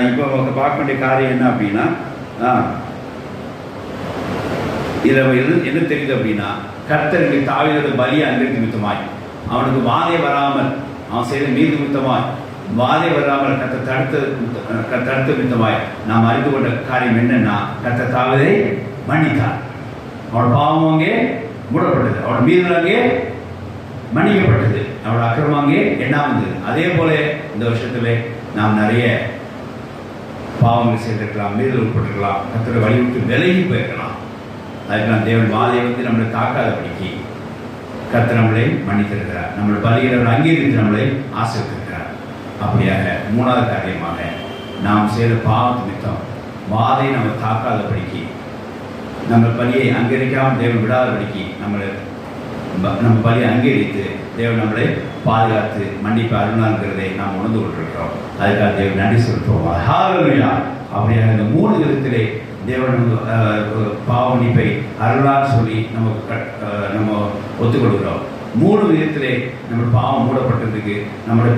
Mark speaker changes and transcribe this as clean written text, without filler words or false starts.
Speaker 1: இப்போ பார்க்க வேண்டிய காரியம் என்ன அப்படின்னா, இதில் என்ன தெரியுது அப்படின்னா, கர்த்தருக்கு தாவீதோட பலியை அங்கிருந்து நிமித்தமாய் அவனுக்கு வாதை வராமல், அவன் செய்த மீது நிமித்தமாய் வாதை வராமல் தடுத்த நிமித்தமாய் நாம் அறிந்து கொண்ட காரியம் என்னன்னா, கர்த்தர் தாவீதை மன்னித்தார். அவனோட பாவம் அங்கே மூடப்பட்டது, அவனோட மீது அங்கே மன்னிக்கப்பட்டது, அவனோட அக்கிரமம் அங்கே எண்ணாமது. அதே போல இந்த வருஷத்துல நாம் நிறைய பாவங்கள் செய்திருக்கலாம், மீது உட்பட்டிருக்கலாம், கர்த்தரை வழி விட்டு விலகி போயிருக்கலாம். அதுக்கெல்லாம் தேவன் வாதையை வந்து நம்மளை தாக்காதபடிக்கு கர்த்தர் நம்மளை மன்னித்திருக்கிறார், நம்மளை பலியிட அங்கீகரித்து நம்மளை ஆசிரித்திருக்கிறார். அப்படியாக மூணாவது காரியமாக நாம் செய்த பாவ நிமித்தம் வாதை நம்ம தாக்காதபடிக்கு, நம்ம பலியை அங்கீகரிக்காமல் தேவன் விடாதபடிக்கு நம்ம பலியை அங்கீகரித்து தேவன் நம்மளை பாதுகாத்து மன்னிப்பு அருளாங்கிறதை நாம் உணர்ந்து கொண்டிருக்கிறோம். அதுக்காக தேவன் நன்றி செலுத்துவோம். ஹல்லேலூயா. அப்படியாக இந்த 3 விதத்திலே தேவன் பாவ மன்னிப்பை அருளான்னு சொல்லி நம்ம ஒத்துக்கொள்கிறோம். 3 விதத்திலே நம்ம பாவம் மூடப்பட்டதுக்கு நம்முடைய